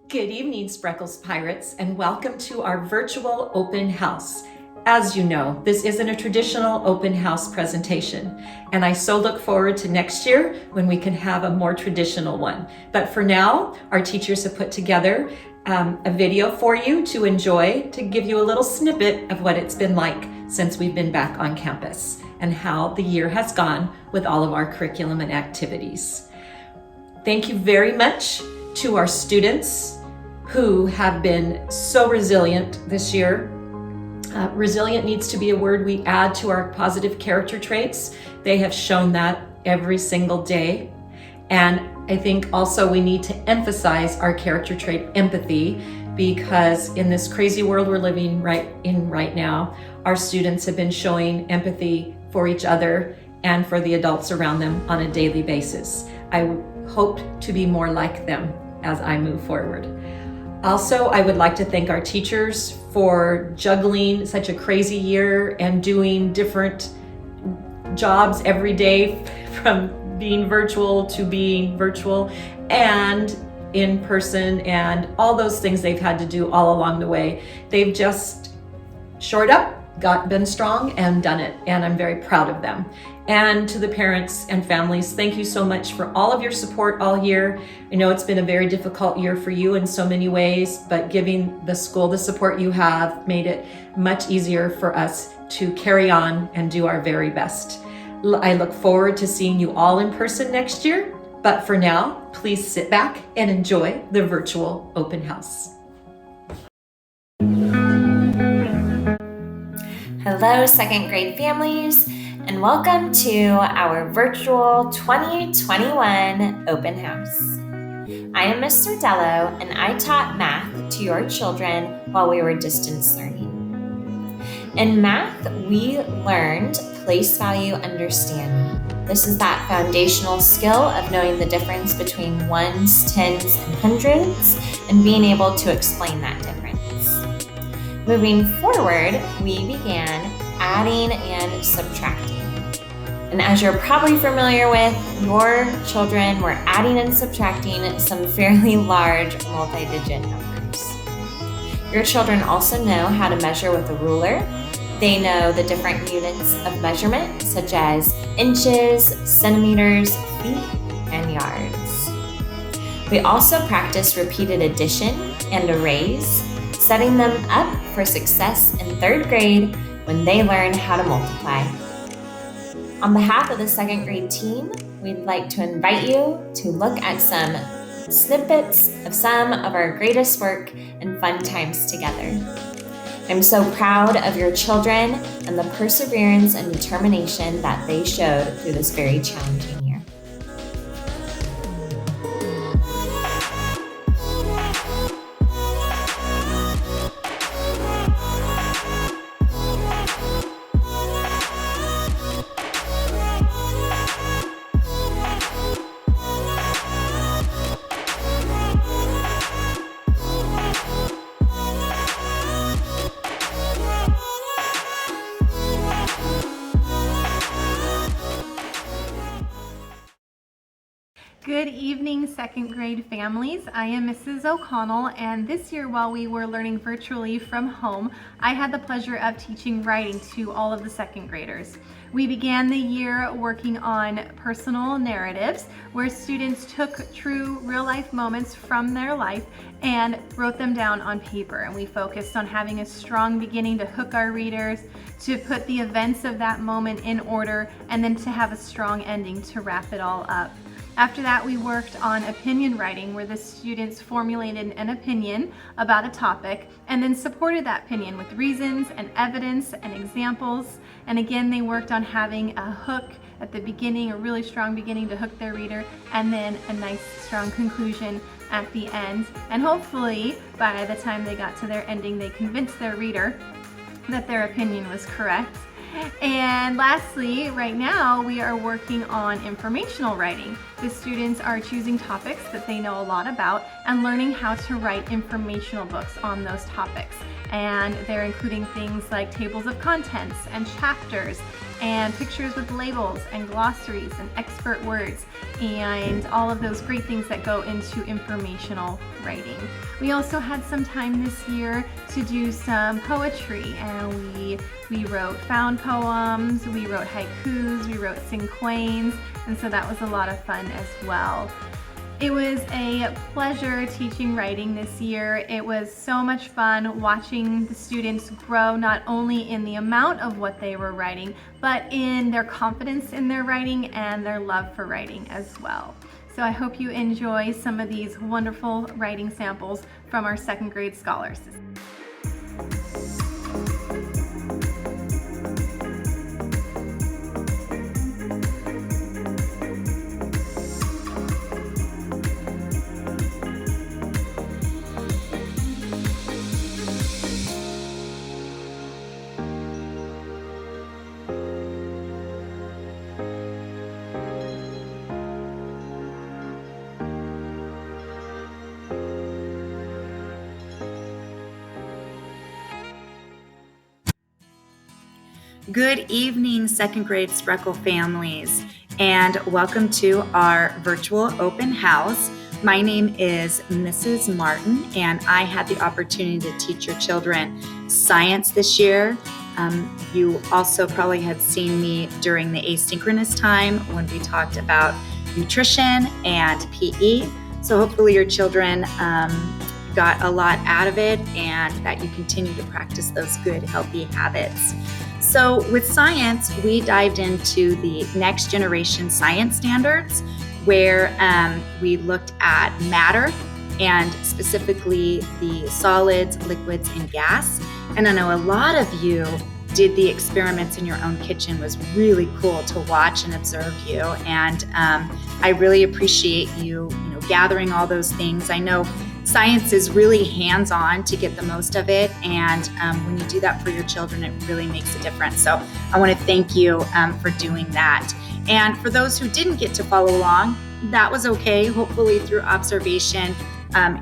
Good evening, Spreckles Pirates, and welcome to our virtual open house. As you know, this isn't a traditional open house presentation, and I so look forward to next year when we can have a more traditional one. But for now, our teachers have put together a video for you to enjoy, to give you a little snippet of what it's been like since we've been back on campus and how the year has gone with all of our curriculum and activities. Thank you very much to our students who have been so resilient this year. Resilient needs to be a word we add to our positive character traits. They have shown that every single day. And I think also we need to emphasize our character trait empathy, because in this crazy world we're living right now, our students have been showing empathy for each other and for the adults around them on a daily basis. I hope to be more like them as I move forward. Also, I would like to thank our teachers for juggling such a crazy year and doing different jobs every day, from being virtual to being virtual and in person, and all those things they've had to do all along the way. They've just shored up, been strong, and done it, and I'm very proud of them. And to the parents and families, thank you so much for all of your support all year. I know it's been a very difficult year for you in so many ways, but giving the school the support you have made it much easier for us to carry on and do our very best. I look forward to seeing you all in person next year, but for now, please sit back and enjoy the virtual open house. Hello, second grade families, and welcome to our virtual 2021 open house. I am Ms. Sordello, and I taught math to your children while we were distance learning. In math, we learned place value understanding. This is that foundational skill of knowing the difference between ones, tens, and hundreds, and being able to explain that difference. Moving forward, we began adding and subtracting. And as you're probably familiar with, your children were adding and subtracting some fairly large multi-digit numbers. Your children also know how to measure with a ruler. They know the different units of measurement, such as inches, centimeters, feet, and yards. We also practice repeated addition and arrays, setting them up for success in third grade when they learn how to multiply. On behalf of the second grade team, we'd like to invite you to look at some snippets of some of our greatest work and fun times together. I'm so proud of your children and the perseverance and determination that they showed through this very challenging year. Good evening, second grade families. I am Mrs. O'Connell, and this year while we were learning virtually from home, I had the pleasure of teaching writing to all of the second graders. We began the year working on personal narratives, where students took true real-life moments from their life and wrote them down on paper. And we focused on having a strong beginning to hook our readers, to put the events of that moment in order, and then to have a strong ending to wrap it all up. After that, we worked on opinion writing, where the students formulated an opinion about a topic and then supported that opinion with reasons and evidence and examples. And again, they worked on having a hook at the beginning, a really strong beginning to hook their reader, and then a nice strong conclusion at the end. And hopefully, by the time they got to their ending, they convinced their reader that their opinion was correct. And lastly, right now we are working on informational writing. The students are choosing topics that they know a lot about and learning how to write informational books on those topics. And they're including things like tables of contents and chapters and pictures with labels and glossaries and expert words and all of those great things that go into informational writing. We also had some time this year to do some poetry, and we wrote found poems, we wrote haikus, we wrote cinquains, and so that was a lot of fun as well. It was a pleasure teaching writing this year. It was so much fun watching the students grow, not only in the amount of what they were writing, but in their confidence in their writing and their love for writing as well. So I hope you enjoy some of these wonderful writing samples from our second grade scholars. Good evening, second grade Spreckle families, and welcome to our virtual open house. My name is Mrs. Martin, and I had the opportunity to teach your children science this year. You also probably had seen me during the asynchronous time when we talked about nutrition and PE. So hopefully your children got a lot out of it and that you continue to practice those good, healthy habits. So with science, we dived into the next generation science standards where we looked at matter and specifically the solids, liquids, and gas. And I know a lot of you did the experiments in your own kitchen. It was really cool to watch and observe you. And I really appreciate you gathering all those things. I know science is really hands-on to get the most of it, and when you do that for your children, it really makes a difference. So I want to thank you for doing that. And for those who didn't get to follow along, that was okay. Hopefully through observation,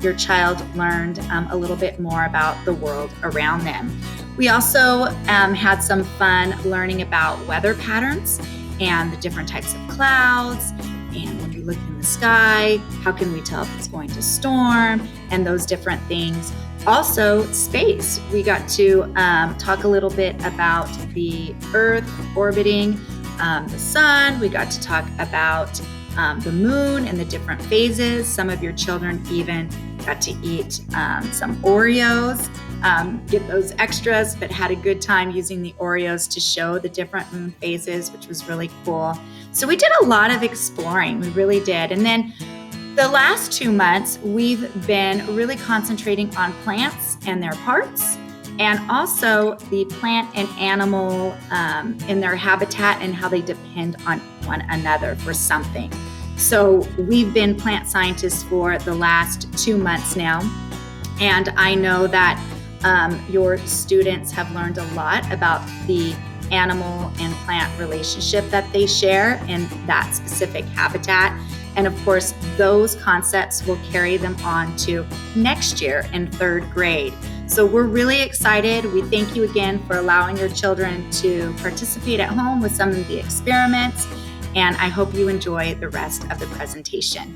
your child learned a little bit more about the world around them. We also had some fun learning about weather patterns and the different types of clouds, and when we look in the sky, how can we tell if it's going to storm, and those different things. Also, space. We got to talk a little bit about the Earth orbiting the sun. We got to talk about the moon and the different phases. Some of your children even got to eat some Oreos, get those extras, but had a good time using the Oreos to show the different moon phases, which was really cool. So we did a lot of exploring, we really did. And then the last 2 months, we've been really concentrating on plants and their parts, and also the plant and animal in their habitat and how they depend on one another for something. So we've been plant scientists for the last 2 months now, and I know that your students have learned a lot about the animal and plant relationship that they share in that specific habitat. And of course, those concepts will carry them on to next year in third grade. So we're really excited. We thank you again for allowing your children to participate at home with some of the experiments, and I hope you enjoy the rest of the presentation.